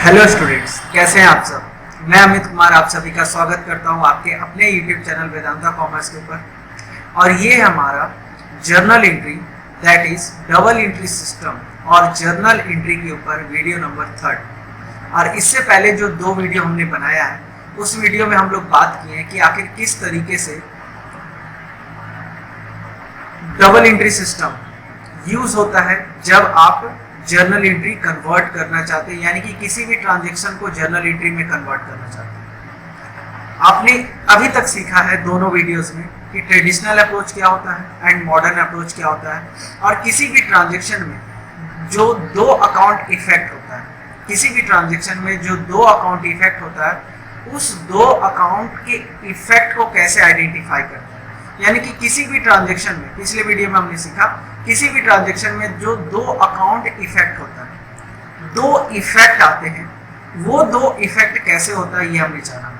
Hello students, कैसे हैं आप सब। मैं अमित कुमार आप सभी का स्वागत करता हूं आपके अपने यूट्यूब चैनल वेदांता कॉमर्स के ऊपर। और ये हमारा journal entry that is double entry system और जर्नल एंट्री के ऊपर वीडियो नंबर 3। और इससे पहले जो 2 वीडियो हमने बनाया है उस वीडियो में हम लोग बात किए हैं कि आखिर किस तरीके से डबल एंट्री सिस्टम यूज होता है जब आप जर्नल एंट्री कन्वर्ट करना चाहते हैं, यानी कि किसी भी ट्रांजैक्शन को जर्नल एंट्री में कन्वर्ट करना चाहते हैं। आपने अभी तक सीखा है दोनों वीडियोस में कि ट्रेडिशनल अप्रोच क्या होता है एंड मॉडर्न अप्रोच क्या होता है, और किसी भी ट्रांजैक्शन में जो 2 अकाउंट इफेक्ट होता है, किसी भी ट्रांजैक्शन में जो 2 अकाउंट इफेक्ट होता है उस 2 अकाउंट के इफेक्ट को कैसे आइडेंटिफाई करते हैं। यानी कि किसी भी ट्रांजैक्शन में, पिछले वीडियो में हमने सीखा, किसी भी ट्रांजैक्शन में जो 2 अकाउंट इफेक्ट होता है, 2 इफेक्ट आते हैं, वो 2 इफेक्ट कैसे होता है ये हमने जाना।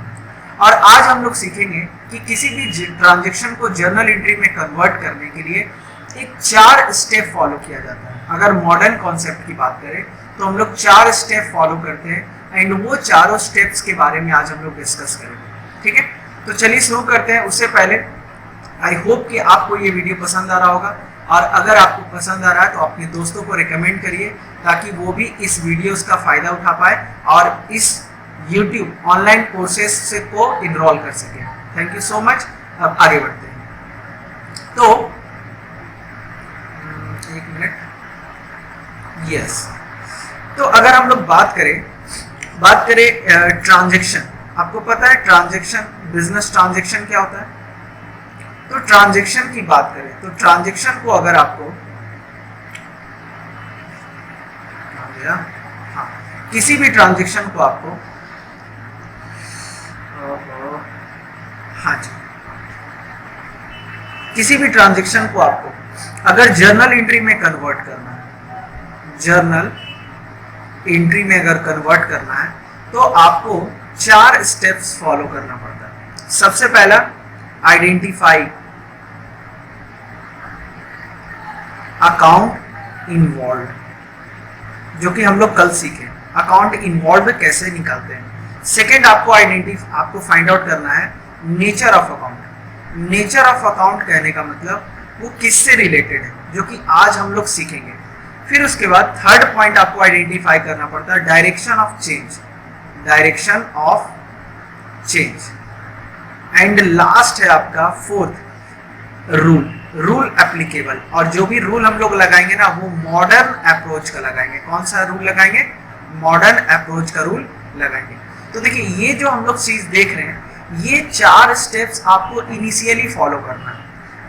और आज हम लोग सीखेंगे कि किसी भी ट्रांजैक्शन को जर्नल एंट्री में कन्वर्ट करने के लिए एक 4 स्टेप फॉलो किया जाता है। अगर मॉडर्न कॉन्सेप्ट की बात करें तो हम लोग 4 स्टेप फॉलो करते हैं एंड वो चारों स्टेप्स के बारे में आज हम लोग डिस्कस करेंगे। ठीक है, तो चलिए शुरू करते हैं। उससे पहले आई होप कि आपको ये वीडियो पसंद आ रहा होगा, और अगर आपको पसंद आ रहा है तो अपने दोस्तों को रिकमेंड करिए ताकि वो भी इस वीडियोस का फायदा उठा पाए और इस YouTube ऑनलाइन कोर्सेज से को इनरोल कर सके। Thank you so much. अब आगे बढ़ते हैं। तो एक मिनट, यस। तो अगर हम लोग बात करें ट्रांजैक्शन, आपको पता है ट्रांजैक्शन, बिजनेस ट्रांजैक्शन क्या होता है। तो ट्रांजैक्शन की बात करें तो ट्रांजैक्शन को अगर आपको किसी भी ट्रांजैक्शन को आपको किसी भी ट्रांजैक्शन को आपको अगर जर्नल एंट्री में कन्वर्ट करना है, जर्नल एंट्री में अगर कन्वर्ट करना है तो आपको 4 स्टेप्स फॉलो करना पड़ता है। सबसे पहला, आइडेंटिफाई अकाउंट इन्वॉल्व, जो कि हम लोग कल सीखे, अकाउंट इन्वॉल्व कैसे निकालते हैं। सेकेंड, आपको फाइंड आउट करना है nature of account. Nature of account कहने का मतलब वो किससे रिलेटेड है, जो कि आज हम लोग सीखेंगे। फिर उसके बाद थर्ड पॉइंट आपको आइडेंटिफाई करना पड़ता है direction of change, direction of change. And last है आपका 4th, रूल एप्लीकेबल। और जो भी रूल हम लोग लगाएंगे ना वो मॉडर्न अप्रोच का लगाएंगे। कौन सा रूल लगाएंगे? मॉडर्न अप्रोच का रूल लगाएंगे। तो देखिए, ये जो हम लोग चीज देख रहे हैं, ये 4 स्टेप्स आपको इनिशियली फॉलो करना है।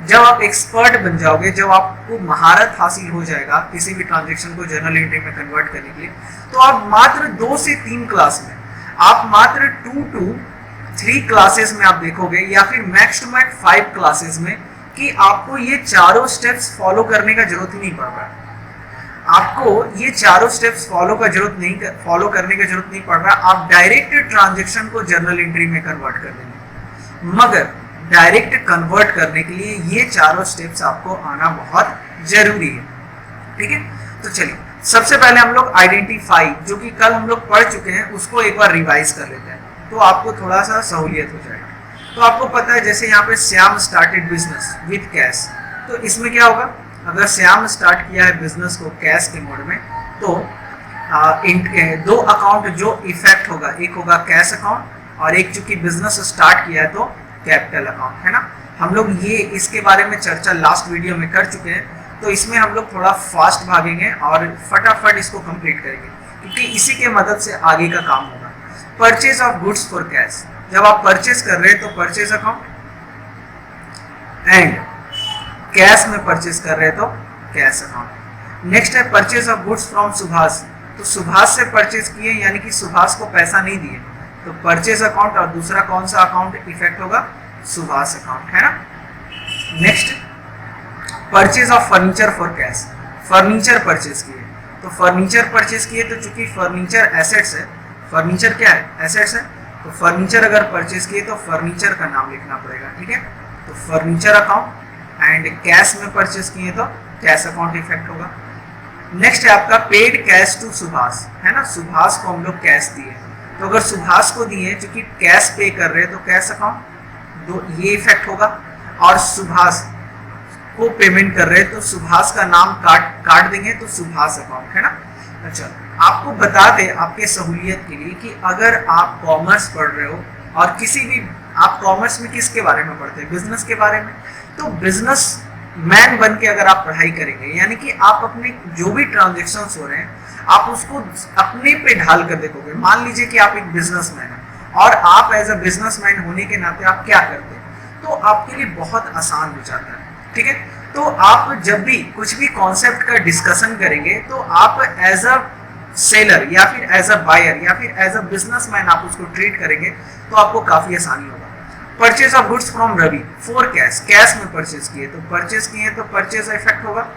जब आप एक्सपर्ट बन जाओगे, जब आपको महारत हासिल हो जाएगा किसी भी ट्रांजैक्शन को जर्नल एंट्री में कन्वर्ट करने के लिए, तो आप मात्र 2 से 3 क्लास में, आप मात्र 2 to 3 क्लासेस में आप देखोगे, या फिर मैक्स टू मैक्स 5 क्लासेस में, कि आपको ये चारों स्टेप्स फॉलो करने का जरूरत ही नहीं पड़ रहा है। आपको ये चारों स्टेप्स फॉलो करने का जरूरत नहीं पड़ रहा। आप डायरेक्ट ट्रांजैक्शन को जर्नल एंट्री में कन्वर्ट कर देंगे, मगर डायरेक्ट कन्वर्ट करने के लिए ये चारों स्टेप्स आपको आना बहुत जरूरी है। ठीक है, तो चलिए सबसे पहले हम लोग आइडेंटिफाई, जो कि कल हम लोग पढ़ चुके हैं, उसको एक बार रिवाइज कर लेते हैं तो आपको थोड़ा सा सहूलियत हो जाएगा। तो आपको पता है, जैसे यहाँ पे Shyam started business with cash, तो इसमें क्या होगा, अगर श्याम स्टार्ट किया है बिजनेस को कैश के मोड में, तो 2 अकाउंट जो इफेक्ट होगा, एक होगा कैश अकाउंट और एक चूंकि बिजनेस स्टार्ट किया है तो कैपिटल अकाउंट, है ना। हम लोग ये इसके बारे में चर्चा लास्ट वीडियो में कर चुके हैं, तो इसमें हम लोग थोड़ा फास्ट भागेंगे और फटाफट इसको कंप्लीट करेंगे, क्योंकि इसी के मदद से आगे का काम होगा। Purchase of goods for cash, जब आप परचेज कर रहे हैं तो परचेज अकाउंट, एंड कैश में परचेज कर रहे हैं तो कैश अकाउंट। नेक्स्ट है purchase of goods from Subhash, तो सुभाष से परचेज किए, यानी कि सुभाष को पैसा नहीं दिए, तो परचेज अकाउंट। और दूसरा कौन सा अकाउंट इफेक्ट होगा? सुभाष अकाउंट, है ना। Next, purchase of furniture for cash, furniture purchase किए, तो फर्नीचर परचेज किए तो चूंकि फर्नीचर एसेट्स है, फर्नीचर क्या है? एसेट्स है, तो फर्नीचर अगर परचेज किए तो फर्नीचर का नाम लिखना पड़ेगा। ठीक है, तो फर्नीचर अकाउंट। एंड कैश में परचेज किए तो कैश अकाउंट इफेक्ट होगा। नेक्स्ट है आपका पेड कैश टू सुभाष, है ना, सुभाष को हम लोग कैश दिए, तो अगर सुभाष को दिए चूंकि कैश पे कर रहे हैं तो कैश अकाउंट, दो ये इफेक्ट होगा। और सुभाष को पेमेंट कर रहे हैं तो सुभाष का नाम काट देंगे तो सुभाष अकाउंट, है ना। अच्छा, आपको बता दें आपके सहूलियत के लिए कि अगर आप कॉमर्स पढ़ रहे हो और किसी भी, आप कॉमर्स में किसके बारे में पढ़ते हैं, बिजनेस के बारे में, तो बिजनेस मैन बन के अगर आप पढ़ाई करेंगे यानी कि आप अपने जो भी ट्रांजेक्शन्स हो रहे हैं आप उसको अपने पे ढाल कर देखोगे। मान लीजिए कि आप एक बिजनेसमैन हैं और आप एज अ बिजनेसमैन होने के नाते आप क्या करते हैं, तो आपके लिए बहुत आसान हो जाता है, ठीक है। तो आप जब भी कुछ भी कॉन्सेप्ट का डिस्कशन करेंगे तो आप एज अ सेलर या फिर एज अ बायर या फिर एज अ बिजनेसमैन आप उसको ट्रीट करेंगे तो आपको काफी आसानी होगा। Purchase of goods from Ravi for cash, cash में परचेज किए तो परचेज किए तो परचेज इफेक्ट होगा,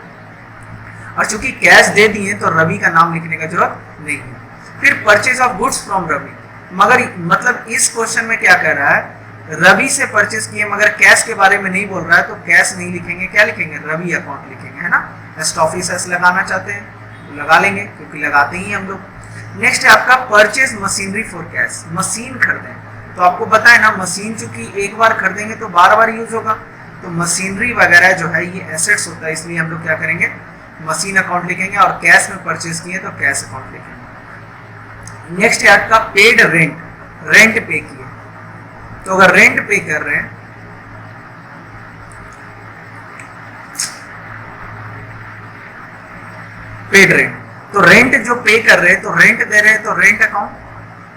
और चूंकि कैश दे दिए तो रवि का नाम लिखने का जरूरत नहीं है। फिर purchase of goods from Ravi, मगर मतलब इस क्वेश्चन में क्या कह रहा है, रवि से परचेज किए मगर कैश के बारे में नहीं बोल रहा है तो कैश नहीं लिखेंगे, क्या लिखेंगे, रवि अकाउंट लिखेंगे, है ना। एस्ट ऑफिस एस लगाना चाहते हैं तो लगा लेंगे क्योंकि लगाते ही हम लोग। नेक्स्ट है आपका purchase machinery for cash, machine खरीदें तो आपको पता है ना मशीन चूंकि एक बार खरीदेंगे तो बार बार यूज होगा, तो मशीनरी वगैरह जो है ये एसेट्स होता है, इसलिए हम लोग क्या करेंगे, मशीन अकाउंट लिखेंगे, और कैश में परचेज किए तो कैश अकाउंट लिखेंगे। नेक्स्ट है आपका पेड रेंट, रेंट पे किए, तो अगर रेंट पे कर रहे हैं पेड रेंट, तो रेंट जो पे कर रहे हैं तो रेंट दे रहे हैं तो रेंट अकाउंट,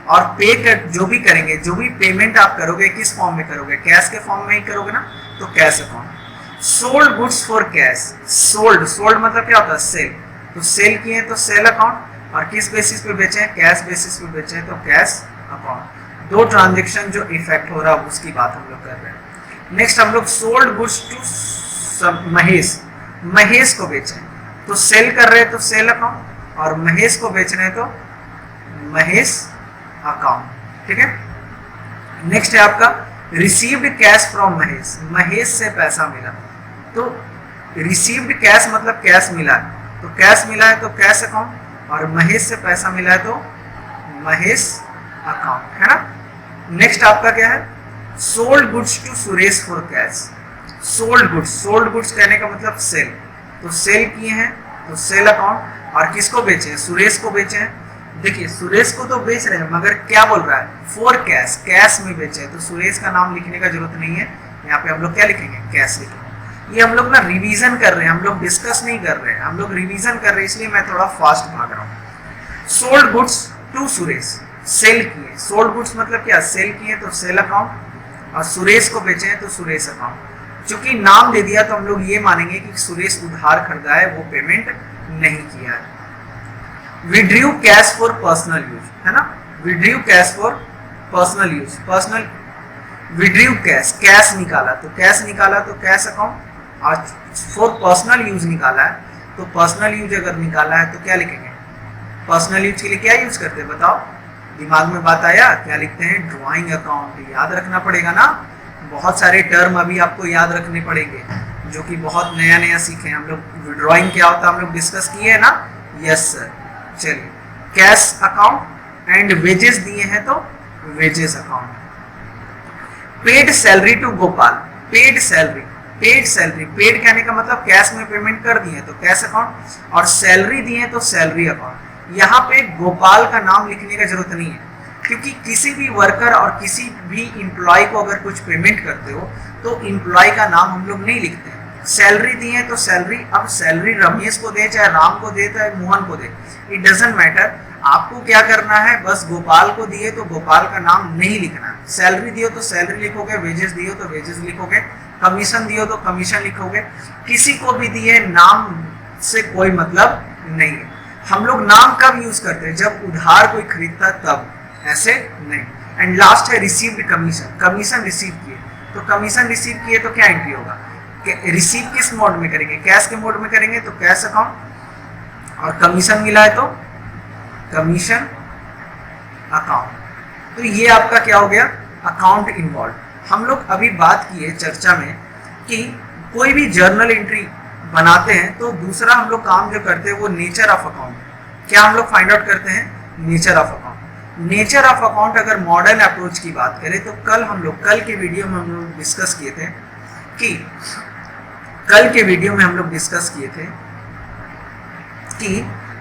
और पे कर जो भी करेंगे, जो भी पेमेंट आप करोगे किस फॉर्म में करोगे, कैश के फॉर्म में ही करोगे ना, तो cash account. Sold goods for cash, sold, sold मतलब क्या होता है, सेल, तो सेल किए तो सेल अकाउंट, और किस बेसिस पे बेचे हैं, कैश बेसिस पे बेचे हैं तो कैश अकाउंट। दो ट्रांजेक्शन जो इफेक्ट हो रहा है उसकी बात हम लोग कर रहे हैं। नेक्स्ट हम लोग sold goods to Mahesh, Mahesh को बेचे तो सेल कर रहे हैं तो सेल अकाउंट, और महेश को बेच रहे हैं तो महेश अकाउंट, ठीक है। नेक्स्ट है आपका received cash from Mahesh, Mahesh से पैसा मिला, तो रिसीव्ड कैश मतलब कैश मिला है, तो कैश मिला है तो कैश अकाउंट, और महेश से पैसा मिला है तो महेश अकाउंट, है ना। नेक्स्ट आपका क्या है, sold goods to Suresh for cash, sold goods, sold goods कहने का मतलब सेल, तो सेल किए हैं तो सेल अकाउंट, और किसको बेचे हैं, सुरेश को बेचे हैं। देखिए सुरेश को तो बेच रहे हैं मगर क्या बोल रहा है, फॉर कैश, कैश में बेचे, तो सुरेश का नाम लिखने का जरूरत नहीं है, यहाँ पे हम लोग क्या लिखेंगे, कैश लिखेंगे। ये हम लोग ना रिवीजन कर रहे हैं, हम लोग डिस्कस नहीं कर रहे हैं, हम लोग रिवीजन कर रहे हैं, इसलिए मैं थोड़ा फास्ट भाग रहा हूँ। Sold goods to Suresh, sale किए, सोल्ड गुड्स मतलब क्या, सेल किए तो सेल अकाउंट, और सुरेश को बेचे हैं तो सुरेश अकाउंट। चूंकि नाम दे दिया तो हम लोग ये मानेंगे कि सुरेश उधार खरीदा है, वो पेमेंट नहीं किया है। Withdrew cash for personal use, है ना, withdrew cash for personal use, personal withdrew cash, cash निकाला तो कैश निकाला तो कैश अकाउंट, और फॉर पर्सनल यूज निकाला है तो पर्सनल यूज अगर निकाला है तो क्या लिखेंगे, पर्सनल यूज के लिए क्या यूज करते हैं बताओ, दिमाग में बात आया, क्या लिखते हैं, ड्राइंग अकाउंट। याद रखना पड़ेगा ना, बहुत सारे टर्म अभी आपको याद रखने पड़ेंगे जो कि बहुत नया नया सीखे हम लोग। ड्राइंग क्या होता है हम लोग डिस्कस किए है ना, यस सर। चलिए, कैश अकाउंट एंड वेजेस दिए हैं तो wages account. Paid salary to Gopal, paid salary, paid salary, paid कहने का मतलब कैश में पेमेंट कर दिए तो कैश अकाउंट, और सैलरी दिए तो सैलरी अकाउंट। यहाँ पे गोपाल का नाम लिखने का जरूरत नहीं है, क्योंकि किसी भी वर्कर और किसी भी एम्प्लॉय को अगर कुछ पेमेंट करते हो तो एम्प्लॉय का नाम हम लोग नहीं लिखते हैं। सैलरी दी है तो सैलरी, अब सैलरी रमेश को दे चाहे राम को दे चाहे मोहन को दे, इट डजंट मैटर, आपको क्या करना है, बस गोपाल को दिए तो गोपाल का नाम नहीं लिखना है। सैलरी दियो तो सैलरी लिखोगे, वेजेस दियो तो वेजेस लिखोगे, कमीशन दियो तो कमीशन लिखोगे। किसी को भी दिए नाम से कोई मतलब नहीं है। हम लोग नाम कब यूज करते हैं, जब उधार कोई खरीदता तब, ऐसे नहीं। एंड लास्ट है रिसीव्ड कमीशन, कमीशन रिसीव किए तो कमीशन रिसीव किए तो क्या एंट्री होगा, रिसीव किस मोड में करेंगे, कैश के मोड में करेंगे तो कैश अकाउंट, और कमीशन मिला है तो कमीशन अकाउंट। तो ये आपका क्या हो गया, अकाउंट इन्वॉल्व। हम लोग अभी बात की है चर्चा में कि कोई भी जर्नल एंट्री बनाते हैं तो दूसरा हम लोग काम जो करते हैं वो नेचर ऑफ अकाउंट। क्या हम लोग फाइंड आउट करते हैं? Nature of account. Nature of account अगर मॉडर्न अप्रोच की बात करें तो कल के वीडियो में हम लोग डिस्कस किए थे कि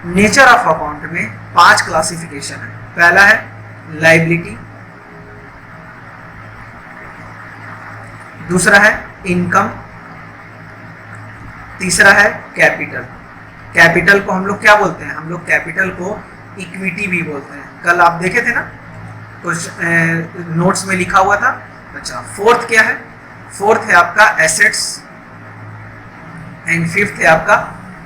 नेचर ऑफ अकाउंट में 5 क्लासिफिकेशन है। पहला है लायबिलिटी, दूसरा है इनकम, तीसरा है कैपिटल। कैपिटल को हम लोग क्या बोलते हैं? हम लोग कैपिटल को इक्विटी भी बोलते हैं। कल आप देखे थे ना, कुछ नोट्स में लिखा हुआ था। अच्छा, फोर्थ क्या है? फोर्थ है आपका एसेट्स एंड फिफ्थ है आपका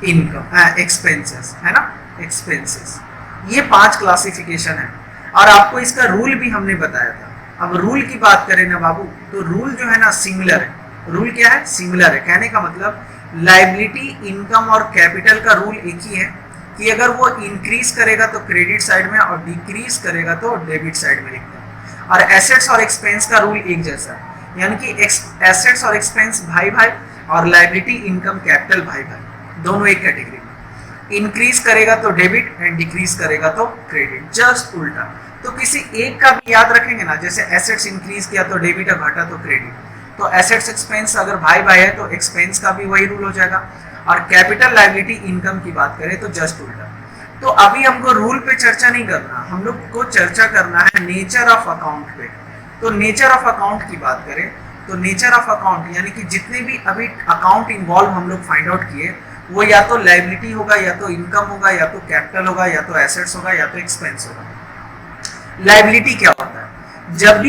इनकम, एक्सपेंसेस, है ना, एक्सपेंसेस। ये 5 क्लासिफिकेशन है और आपको इसका रूल भी हमने बताया था। अब रूल की बात करें ना बाबू, तो रूल जो है ना सिमिलर है। रूल क्या है? सिमिलर है। कहने का मतलब लायबिलिटी, इनकम और कैपिटल का रूल एक ही है कि अगर वो इंक्रीज करेगा तो क्रेडिट साइड में और डिक्रीज करेगा तो डेबिट साइड में लिखते हैं। और एसेट्स और एक्सपेंस का रूल एक जैसा है, यानी कि एसेट्स और एक्सपेंस भाई भाई और लायबिलिटी, इनकम, कैपिटल भाई भाई, दोनों एक कैटेगरी में। इंक्रीज करेगा तो डेबिट एंड डिक्रीज करेगा तो क्रेडिट, जस्ट उल्टा। तो किसी एक का भी याद रखेंगे ना, जैसे एसेट्स इंक्रीज किया तो डेबिट और घटा तो क्रेडिट, तो एसेट्स एक्सपेंस अगर भाई भाई है तो एक्सपेंस का भी वही रूल हो जाएगा। और कैपिटल, लायबिलिटी, इनकम की बात करें तो जस्ट उल्टा। तो अभी हमको रूल पे चर्चा नहीं करना, हम लोग को चर्चा करना है नेचर ऑफ अकाउंट पे। तो नेचर ऑफ अकाउंट की बात करें तो नेचर ऑफ अकाउंट यानी कि जितने भी अभी अकाउंट इन्वॉल्व हम लोग फाइंड आउट किए, वो या तो लायबिलिटी होगा, या तो इनकम होगा, या तो कैपिटल होगा, या तो एसेट्स होगा, या तो एक्सपेंस होगा। लायबिलिटी क्या होता है? जब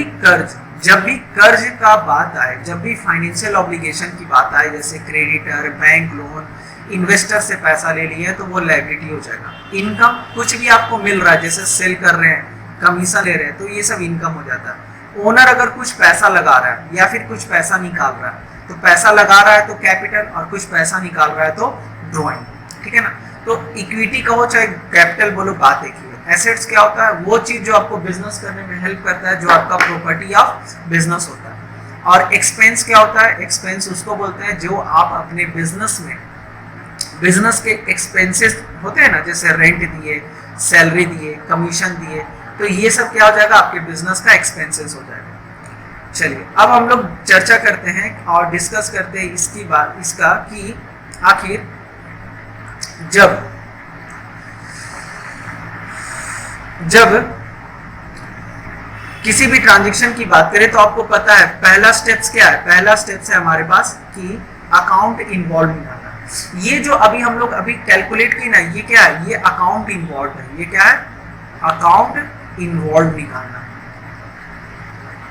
भी कर्ज का बात आए, जब भी फाइनेंशियल ऑब्लिगेशन की बात आए, जैसे क्रेडिटर, बैंक लोन, इन्वेस्टर से पैसा ले लिए तो वो लायबिलिटी हो जाएगा। इनकम, कुछ भी आपको मिल रहा है, जैसे सेल कर रहे हैं, कमीशन ले रहे हैं, तो ये सब इनकम हो जाता है। ओनर अगर कुछ पैसा लगा रहा है या फिर कुछ पैसा निकाल रहा है, तो पैसा लगा रहा है तो कैपिटल, और कुछ पैसा निकाल रहा है तो ड्रॉइंग, ठीक है ना। तो इक्विटी कहो चाहे कैपिटल बोलो, बात एक ही है। एसेट्स क्या होता है? वो चीज जो आपको बिजनेस करने में हेल्प करता है, जो आपका प्रॉपर्टी ऑफ बिजनेस होता है। और एक्सपेंस क्या होता है? एक्सपेंस उसको बोलते हैं जो आप अपने बिजनेस में, बिजनेस के एक्सपेंसेस होते हैं ना, जैसे रेंट दिए, सैलरी दिए, कमीशन दिए, तो ये सब क्या हो जाएगा? आपके बिजनेस का एक्सपेंसेस हो जाएगा। चलिए अब हम लोग चर्चा करते हैं और डिस्कस करते हैं इसकी बात, इसका कि आखिर जब किसी भी ट्रांजैक्शन की बात करें तो आपको पता है पहला स्टेप्स क्या है? पहला स्टेप्स है हमारे पास कि अकाउंट इन्वॉल्व निकालना। ये जो अभी हम लोग अभी कैलकुलेट की ना, ये क्या है? ये अकाउंट इन्वॉल्व है। ये क्या है? अकाउंट इन्वॉल्व निकालना,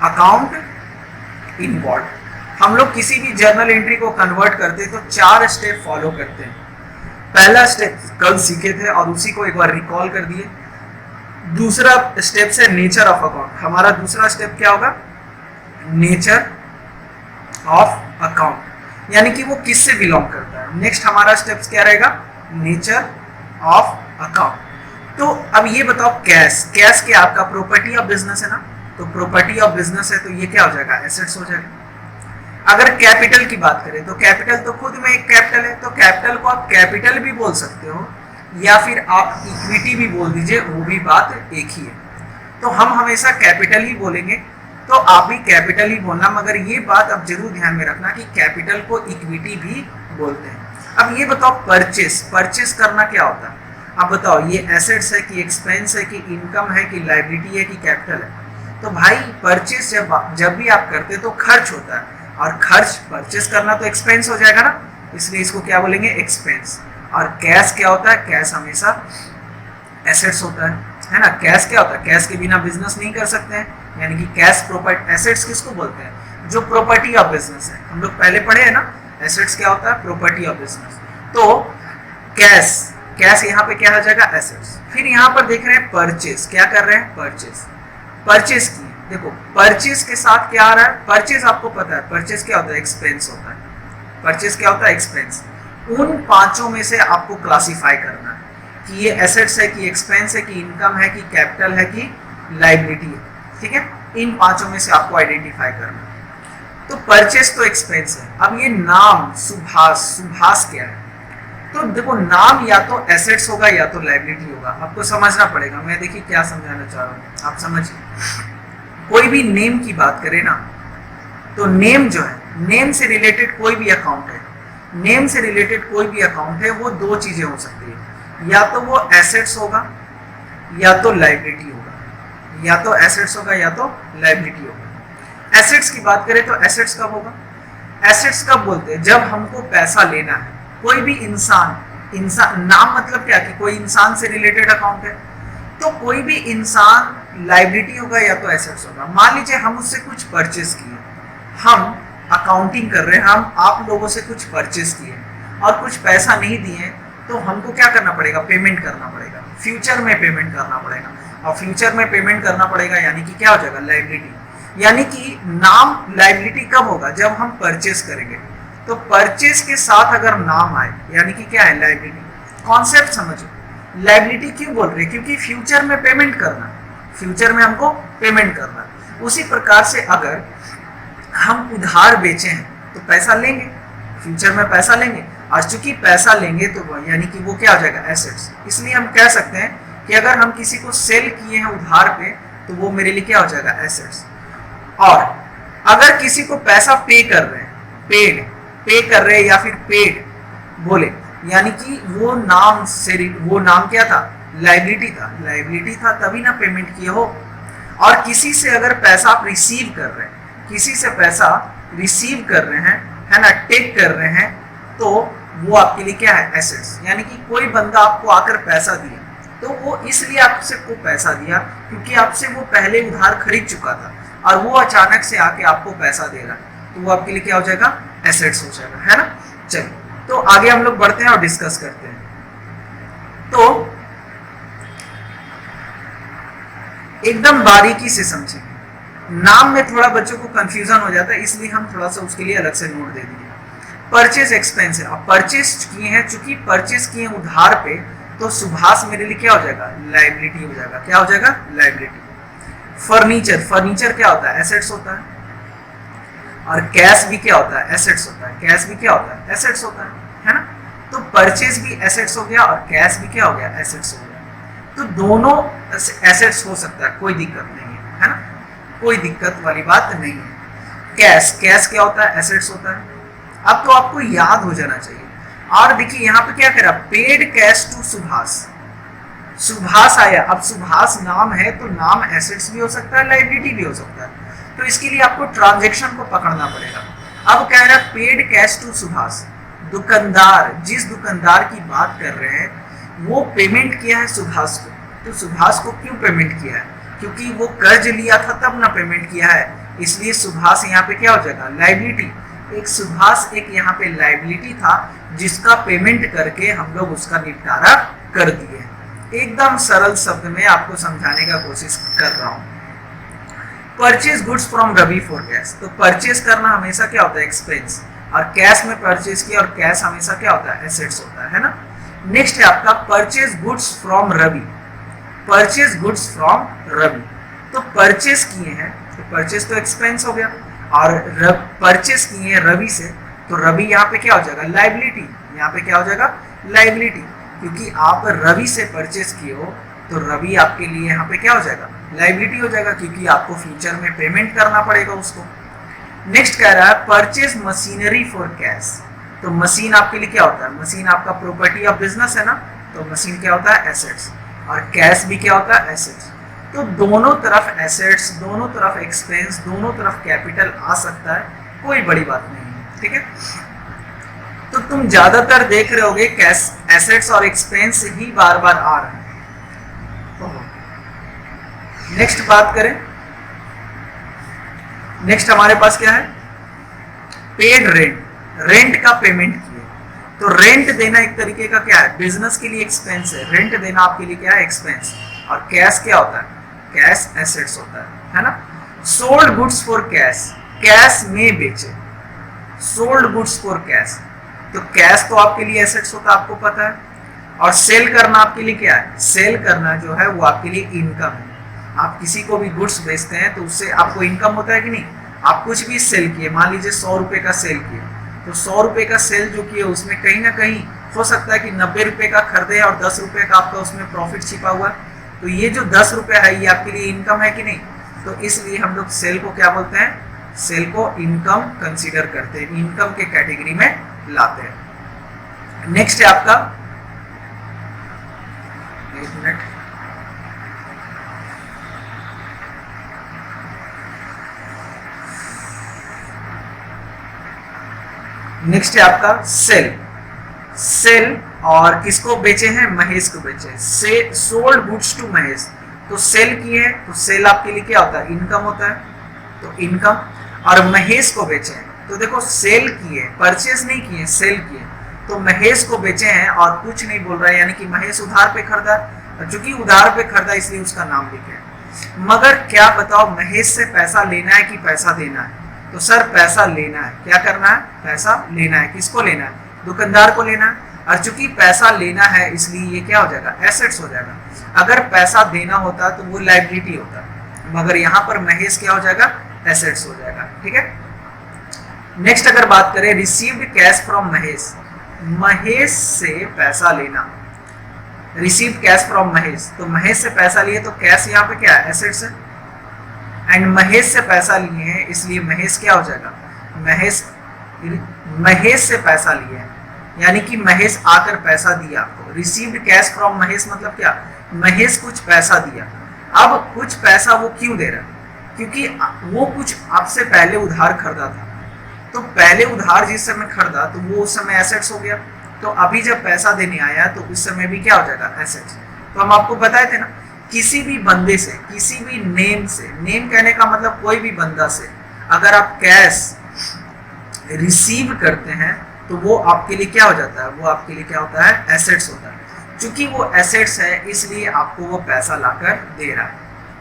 अकाउंट इन्वॉल्व। हम लोग किसी भी जर्नल एंट्री को कन्वर्ट करते हैं तो 4 स्टेप फॉलो करते हैं। पहला स्टेप कल सीखे थे और उसी को एक बार रिकॉल कर दिए। दूसरा स्टेप है नेचर ऑफ अकाउंट। हमारा दूसरा स्टेप क्या होगा? नेचर ऑफ अकाउंट, यानी कि वो किससे बिलोंग करता है। नेक्स्ट हमारा स्टेप्स क्या रहेगा? Nature of account. तो अब ये बताओ, कैश क्या आपका प्रॉपर्टी ऑफ बिजनेस है ना, तो प्रॉपर्टी ऑफ बिजनेस है तो ये क्या हो जाएगा? एसेट्स हो जाएगा। अगर कैपिटल की बात करें तो कैपिटल तो खुद में एक कैपिटल है, तो कैपिटल को आप कैपिटल भी बोल सकते हो या फिर आप इक्विटी भी बोल दीजिए, वो भी बात एक ही है। तो हम हमेशा कैपिटल ही बोलेंगे, तो आप भी कैपिटल ही बोलना, मगर ये बात अब जरूर ध्यान में रखना कि कैपिटल को इक्विटी भी बोलते हैं। अब ये बताओ, परचेस करना क्या होता है? अब बताओ, ये एसेट्स है कि एक्सपेंस है कि इनकम है कि लायबिलिटी है कि कैपिटल है? तो भाई परचेस जब भी आप करते हैं तो खर्च होता है, और खर्च परचेस करना तो एक्सपेंस हो जाएगा ना, इसलिए इसको क्या बोलेंगे? एक्सपेंस। और कैश क्या होता है? कैश हमेशा एसेट्स होता है ना। कैश क्या होता है? कैश के बिना बिजनेस नहीं कर सकते हैं, यानी कि कैश प्रॉपर्टी। एसेट्स किसको बोलते हैं? जो प्रॉपर्टी ऑफ बिजनेस है। हम लोग पहले पढ़े हैं ना, एसेट्स क्या होता है? Property of business. तो कैश यहाँ पे क्या हो जाएगा? एसेट्स। फिर यहाँ पर देख रहे हैं परचेस, क्या कर रहे हैं? परचेस की। देखो परचेस के साथ क्या आ रहा है? परचेस आपको पता है, परचेस क्या होता है? एक्सपेंस होता है। परचेस क्या होता है? एक्सपेंस। उन 5 में से आपको क्लासिफाई करना है कि ये एसेट्स है कि एक्सपेंस है कि इनकम है कि कैपिटल है कि लायबिलिटी है, ठीक है। इन 5 में से आपको आइडेंटिफाई करना है। तो परचेस तो एक्सपेंस है। अब ये नाम सुभाष, सुभाष क्या है? तो देखो नाम या तो एसेट्स होगा या तो लायबिलिटी होगा, आपको समझना पड़ेगा। मैं देखिए क्या समझाना चाह रहा हूँ, आप समझिए। कोई भी नेम की बात करें ना, तो नेम जो है, नेम से रिलेटेड कोई भी अकाउंट है, नेम से रिलेटेड कोई भी अकाउंट है, वो दो चीजें हो सकती है, या तो वो एसेट्स होगा या तो लायबिलिटी होगा, या तो एसेट्स होगा या तो लायबिलिटी होगा। एसेट्स की बात करें तो एसेट्स कब होगा? एसेट्स कब बोलते हैं? जब हमको पैसा लेना है। कोई भी इंसान, नाम मतलब क्या कि कोई इंसान से रिलेटेड अकाउंट है, तो कोई भी इंसान लायबिलिटी होगा या तो एसेट्स होगा। मान लीजिए हम उससे कुछ परचेस किए, हम अकाउंटिंग कर रहे हैं, हम आप लोगों से कुछ परचेस किए और कुछ पैसा नहीं दिए, तो हमको क्या करना पड़ेगा? पेमेंट करना पड़ेगा, फ्यूचर में पेमेंट करना पड़ेगा। और फ्यूचर में पेमेंट करना पड़ेगा यानी कि क्या हो जाएगा? लायबिलिटी। यानी कि नाम लायबिलिटी कब होगा? जब हम परचेस करेंगे। तो परचेस के साथ अगर नाम आए यानी कि क्या है? लायबिलिटी। कॉन्सेप्ट समझो, लायबिलिटी क्यों बोल रहे हैं? क्योंकि फ्यूचर में पेमेंट करना, फ्यूचर में हमको पेमेंट करना। उसी प्रकार से अगर हम उधार बेचे हैं तो पैसा लेंगे, फ्यूचर में पैसा लेंगे, और चूंकि पैसा लेंगे तो यानी कि वो क्या हो जाएगा? एसेट्स। इसलिए हम कह सकते हैं कि अगर हम किसी को सेल किए हैं उधार पे तो वो मेरे लिए क्या हो जाएगा? एसेट्स। और अगर किसी को पैसा पे कर रहे हैं, पे कर रहे हैं या फिर पेड बोले, यानी कि वो नाम से, वो नाम क्या था? लायबिलिटी था, लायबिलिटी था तभी ना पेमेंट किए हो। और किसी से अगर पैसा आप रिसीव कर रहे हैं, किसी से पैसा रिसीव कर रहे हैं, है ना, टेक कर रहे हैं, तो वो आपके लिए क्या है? एसेट्स। यानी कि कोई बंदा आपको आकर पैसा दिया तो वो इसलिए आपसे को पैसा दिया क्योंकि आपसे वो पहले उधार खरीद चुका था और वो अचानक से आके आपको पैसा दे रहा है, तो वो आपके लिए क्या हो जाएगा? एसेट्स हो जाएगा, है ना। चलिए तो आगे हम लोग बढ़ते हैं और डिस्कस करते हैं। तो एकदम बारीकी से समझें, नाम में थोड़ा बच्चों को कंफ्यूजन हो जाता है, इसलिए हम थोड़ा सा उसके लिए अलग से नोट दे दिए। परचेज एक्सपेंस है। अब परचेज किए हैं, चूंकि परचेज किए उधार पे, तो सुभाष मेरे लिए क्या हो जाएगा? लायबिलिटी हो जाएगा। क्या हो जाएगा? लायबिलिटी। फर्नीचर, फर्नीचर क्या होता है? एसेट्स होता है। और कैश भी क्या होता है? एसेट्स होता है। कैश भी क्या होता है? एसेट्स होता है ना। तो परचेज भी एसेट्स हो गया और कैश भी क्या हो गया? एसेट्स हो गया। तो दोनों एसेट्स हो सकता है, कोई दिक्कत नहीं है ना, कोई दिक्कत वाली बात नहीं है। कैश, कैश क्या होता है? एसेट्स होता है। अब तो आपको याद हो जाना चाहिए। और देखिए यहाँ पे क्या करा? Paid cash to Subhash, Subhash आया। अब सुभाष नाम है तो नाम एसेट्स भी हो सकता है, लायबिलिटी भी हो सकता है, तो इसके लिए आपको ट्रांजैक्शन को पकड़ना पड़ेगा। अब कह रहा है पेड कैश टू सुभाष, दुकानदार, जिस दुकानदार की बात कर रहे हैं वो पेमेंट किया है सुभाष को। तो सुभाष को क्यों पेमेंट किया है? क्योंकि वो कर्ज लिया था तब ना पेमेंट किया है, इसलिए सुभाष यहाँ पे क्या हो जाएगा? लायबिलिटी। एक सुभाष एक यहाँ पे लायबिलिटी था जिसका पेमेंट करके हम लोग उसका निपटारा कर दिए। एकदम सरल शब्द में आपको समझाने का कोशिश कर रहा हूँ। Purchase goods from Ravi for cash. तो परचेज करना हमेशा क्या होता है? एक्सपेंस। और कैश में परचेज किया, और कैश हमेशा क्या होता है? एसेट्स होता है ना। नेक्स्ट है आपका purchase goods from Ravi. Purchase goods from Ravi, तो परचेज किए हैं तो परचेज तो एक्सपेंस हो गया, और परचेज किए हैं रवि से, तो रवि यहाँ पे क्या हो जाएगा? लायबिलिटी। यहाँ पे क्या हो जाएगा? लायबिलिटी, क्योंकि आप रवि से परचेज किए हो तो रवि आपके लिए यहाँ पे क्या हो जाएगा? लायबिलिटी हो जाएगा, क्योंकि आपको फ्यूचर में पेमेंट करना पड़ेगा उसको। नेक्स्ट कह रहा है परचेज मशीनरी फॉर कैश। तो मशीन आपके लिए क्या होता है? मशीन आपका प्रॉपर्टी ऑफ बिजनेस है ना, तो मशीन क्या होता है? एसेट्स। और कैश भी क्या होता है? एसेट्स। तो दोनों तरफ एसेट्स, दोनों तरफ एक्सपेंस, दोनों तरफ कैपिटल आ सकता है, कोई बड़ी बात नहीं है, ठीक है। तो तुम ज्यादातर देख रहे होगे कैश, एसेट्स और एक्सपेंस ही बार बार आ रहे हैं। नेक्स्ट बात करें, नेक्स्ट हमारे पास क्या है? Paid rent. रेंट का पेमेंट किए, तो रेंट देना एक तरीके का क्या है? बिजनेस के लिए एक्सपेंस है। रेंट देना आपके लिए क्या है? एक्सपेंस। और कैश क्या होता है? कैश एसेट्स होता है ना। Sold goods for cash, cash में बेचे। सोल्ड गुड्स फॉर कैश, तो कैश तो आपके लिए एसेट्स होता है, आपको पता है। और सेल करना आपके लिए क्या है? सेल करना जो है वो आपके लिए इनकम है। आप किसी को भी गुड्स बेचते हैं तो उससे आपको इनकम होता है कि नहीं? आप कुछ भी सेल किए, मान लीजिए 100 रुपए का सेल किए, तो 100 रुपए का सेल जो किए उसमें कहीं ना कहीं हो सकता है कि 90 रुपए का खरीदे और 10 रुपए का आपका उसमें प्रॉफिट छिपा हुआ, तो ये जो 10 रुपए है ये आपके लिए इनकम है कि नहीं, तो इसलिए हम लोग सेल को क्या बोलते हैं, सेल को इनकम कंसीडर करते हैं, इनकम के कैटेगरी में लाते हैं। नेक्स्ट है आपका, एक मिनट, नेक्स्ट है आपका सेल। सेल और किसको बेचे हैं, महेश को बेचे हैं, से सोल्ड गुड्स टू महेश, तो सेल किए हैं तो सेल आपके लिए क्या होता है, इनकम होता है, तो इनकम। और महेश को बेचे हैं, तो देखो सेल किए, परचेज नहीं किए, सेल किए, तो महेश को बेचे हैं और कुछ नहीं बोल रहा है, यानी कि महेश उधार पे खरीदा, और चूंकि उधार पे खरीदा इसलिए उसका नाम लिखे हैं। मगर क्या बताओ, महेश से पैसा लेना है कि पैसा देना है, तो सर पैसा लेना है, क्या करना है, पैसा लेना है, किसको लेना है, दुकानदार को लेना है, और चूंकि पैसा लेना है इसलिए ये क्या हो जाएगा, एसेट्स हो जाएगा। अगर पैसा देना होता तो वो लायबिलिटी होता, मगर यहाँ पर महेश क्या हो जाएगा, एसेट्स हो जाएगा, ठीक है। नेक्स्ट अगर बात करें received cash from Mahesh, Mahesh से पैसा लेना, रिसीव्ड कैश फ्रॉम महेश, तो महेश से पैसा लिए तो कैश यहाँ पे क्या है, एसेट्स है, एंड महेश से पैसा लिए हैं इसलिए महेश क्या हो जाएगा, महेश से पैसा लिए हैं, यानी कि महेश आकर पैसा दिया आपको। रिसीव्ड कैश फ्रॉम महेश मतलब क्या, महेश कुछ पैसा दिया। अब कुछ पैसा वो क्यों दे रहा है, क्योंकि वो कुछ आपसे पहले उधार खरीदा था, तो पहले उधार जिस समय खरीदा तो वो उस समय एसेट्स हो गया, तो अभी जब पैसा देने आया तो उस समय भी क्या हो जाएगा, एसेट्स। तो हम आपको बताए थे ना, किसी भी बंदे से, किसी भी नेम से, नेम कहने का मतलब कोई भी बंदा से अगर आप कैश रिसीव करते हैं तो वो आपके लिए क्या हो जाता है, वो आपके लिए क्या होता है, एसेट्स होता है। चूंकि वो एसेट्स है इसलिए आपको वो पैसा लाकर दे रहा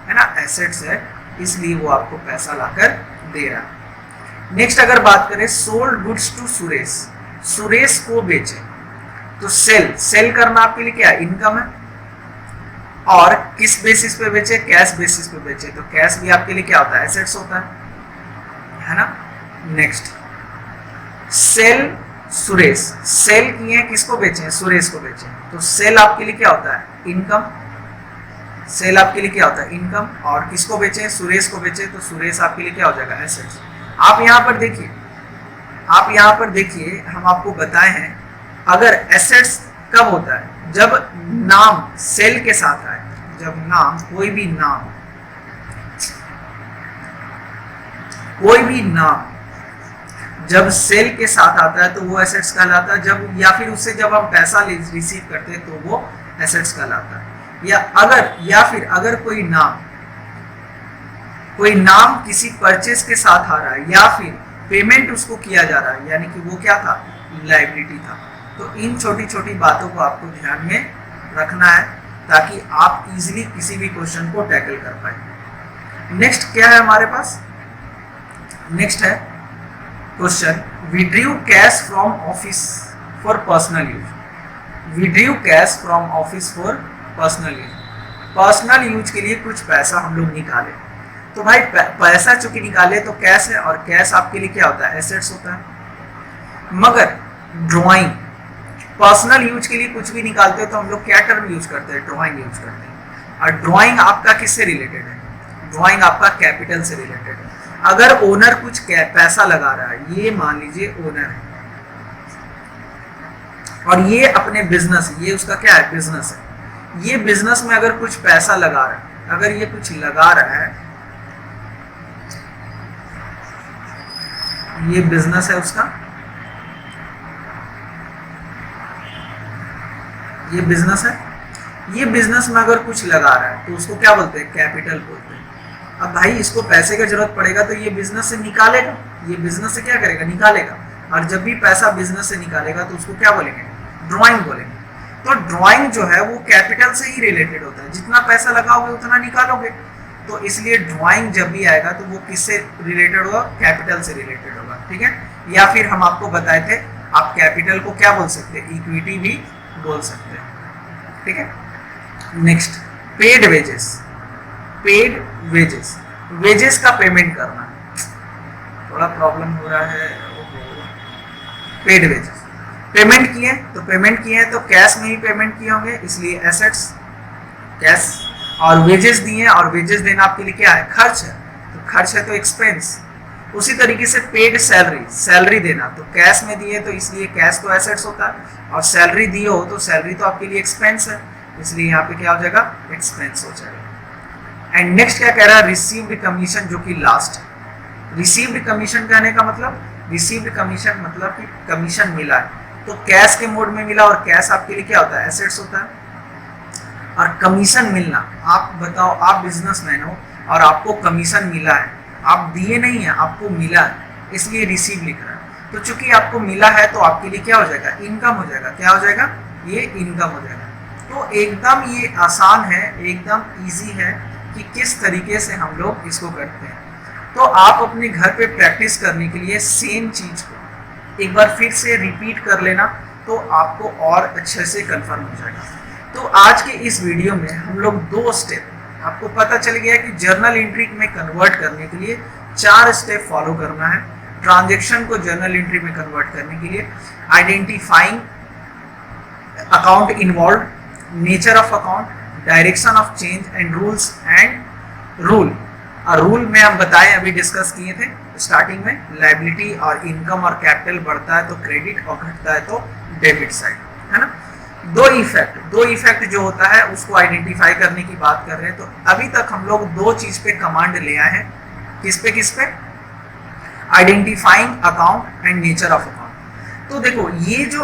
है ना, एसेट्स है इसलिए वो आपको पैसा लाकर दे रहा है। नेक्स्ट अगर बात करें sold goods to Suresh, Suresh को बेचे, तो सेल, सेल करना आपके लिए क्या है, इनकम है, और किस बेसिस पे बेचे, कैश बेसिस पे बेचे, तो कैश भी आपके लिए क्या होता है, एसेट्स होता है ना। नेक्स्ट सेल सुरेश, सेल किए हैं, किसको बेचे हैं, सुरेश को बेचे, तो सेल आपके लिए क्या होता है, इनकम, सेल आपके लिए क्या होता है, इनकम, और किसको बेचे, सुरेश को बेचे, तो सुरेश आपके लिए क्या हो जाएगा, एसेट्स। आप यहाँ पर देखिए, आप यहाँ पर देखिए, हम आपको बताए हैं अगर एसेट्स कब होता है, जब नाम सेल के साथ आए, जब नाम, कोई भी नाम, कोई भी नाम जब सेल के साथ आता है तो वो एसेट्स कहलाता है, जब या फिर उससे जब हम पैसा रिसीव करते हैं तो वो एसेट्स कहलाता है। या फिर अगर कोई नाम किसी परचेस के साथ आ रहा है या फिर पेमेंट उसको किया जा रहा है, यानी कि वो क्या था, लायबिलिटी था। तो इन छोटी छोटी बातों को आपको ध्यान में रखना है ताकि आप इजीली किसी भी क्वेश्चन को टैकल कर पाए। नेक्स्ट क्या है हमारे पास, नेक्स्ट है question, withdrew cash from office for personal use, withdrew cash from office for personal use, personal use के लिए कुछ पैसा हम लोग निकाले, तो भाई पैसा चूंकि निकाले तो कैश है, और कैश आपके लिए क्या होता है, एसेट्स होता है। मगर ड्राइंग, पर्सनल यूज के लिए कुछ भी निकालते हो तो हम लोग क्या टर्म यूज करते हैं, ड्राइंग यूज करते हैं। और ड्राइंग आपका किससे रिलेटेड है, ड्राइंग आपका कैपिटल से रिलेटेड है। अगर ओनर कुछ पैसा लगा रहा है, ये मान लीजिए ओनर है और ये अपने बिजनेस, ये उसका क्या है, बिजनेस है, ये बिजनेस में अगर कुछ पैसा लगा रहा है, अगर ये कुछ लगा रहा है, ये बिजनेस है उसका, ये बिजनेस है, ये बिजनेस में अगर कुछ लगा रहा है तो उसको क्या बोलते हैं, कैपिटल बोलते हैं। अब भाई इसको पैसे की जरूरत पड़ेगा तो ये बिजनेस से निकालेगा, ये बिजनेस से क्या करेगा, निकालेगा, और जब भी पैसा बिजनेस से निकालेगा तो उसको क्या बोलेंगे, ड्राइंग बोलेंगे। तो ड्राइंग जो है वो कैपिटल से ही रिलेटेड होता है, जितना पैसा लगाओगे उतना निकालोगे, तो इसलिए ड्राइंग जब भी आएगा तो वो किससे रिलेटेड होगा, कैपिटल से रिलेटेड होगा, ठीक है। या फिर हम आपको बताए थे आप कैपिटल को क्या बोल सकते हैं, इक्विटी भी बोल सकते हैं, ठीक है। Next paid wages, paid wages, wages का पेमेंट करना, थोड़ा प्रॉब्लम हो रहा है। पेड वेजेस, पेमेंट किए तो पेमेंट किए हैं तो कैश में ही पेमेंट किए होंगे, इसलिए एसेट्स कैश। और वेजेस दिए और वेजेस देना आपके लिए क्या है, खर्च है, तो खर्च है तो एक्सपेंस। उसी तरीके से पेड सैलरी, सैलरी देना तो कैश में दिए तो इसलिए कैश तो एसेट्स होता है, और सैलरी दिए हो तो सैलरी तो आपके लिए एक्सपेंस है, इसलिए यहाँ पे क्या हो जाएगा, एक्सपेंस हो जाएगा। एंड नेक्स्ट क्या कह रहा है, रिसीव्ड कमीशन, जो कि लास्ट। रिसीव्ड कमीशन कहने का मतलब, रिसीव्ड कमीशन मतलब कि कमीशन मिला है, तो कैश के मोड में मिला, और कैश आपके लिए क्या होता है, एसेट्स होता है। और कमीशन मिलना, आप बताओ, आप बिजनेसमैन हो और आपको कमीशन मिला है, आप दिए नहीं है, आपको मिला है, इसलिए रिसीव लिख रहा है। तो चूंकि आपको मिला है तो आपके लिए क्या हो जाएगा, इनकम हो जाएगा। क्या हो जाएगा, ये इनकम हो जाएगा। तो एकदम ये आसान है, एकदम इजी है कि किस तरीके से हम लोग इसको करते हैं। तो आप अपने घर पे प्रैक्टिस करने के लिए सेम चीज को एक बार फिर से रिपीट कर लेना, तो आपको और अच्छे से कंफर्म हो जाएगा। तो आज के इस वीडियो में हम लोग 2 स्टेप, आपको पता चल गया कि जर्नल एंट्री में कन्वर्ट करने के लिए 4 स्टेप फॉलो करना है। ट्रांजैक्शन को जर्नल एंट्री में कन्वर्ट करने के लिए identifying account involve, nature of account, direction of change and rules and rule. Rule में हम बताएं, अभी डिस्कस किए थे स्टार्टिंग में, लायबिलिटी और इनकम और कैपिटल बढ़ता है तो क्रेडिट और घटता है तो डेबिट साइड, है ना। दो इफेक्ट जो होता है उसको आइडेंटिफाई करने की बात कर रहे हैं। तो अभी तक हम लोग 2 चीज पे कमांड ले आए हैं, किस पे, identifying account and nature of account. तो देखो ये जो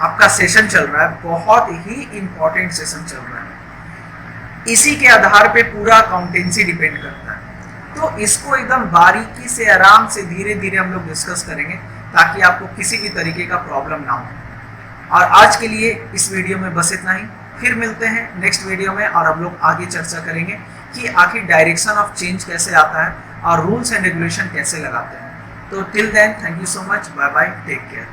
आपका सेशन चल रहा है, बहुत ही इंपॉर्टेंट सेशन चल रहा है। इसी के आधार पे पूरा अकाउंटेंसी डिपेंड करता है। तो इसको एकदम बारीकी से, आराम से, धीरे धीरे हम लोग डिस्कस करेंगे, ताकि आपको किसी भी तरीके का प्रॉब्लम ना हो। और आज के लिए इस वीडियो में बस इतना ही, फिर मिलते हैं नेक्स्ट वीडियो में, और हम लोग आगे चर्चा करेंगे कि आखिर डायरेक्शन ऑफ चेंज कैसे आता है और रूल्स एंड रेगुलेशन कैसे लगाते हैं। तो till then, thank you so much, bye bye, take care.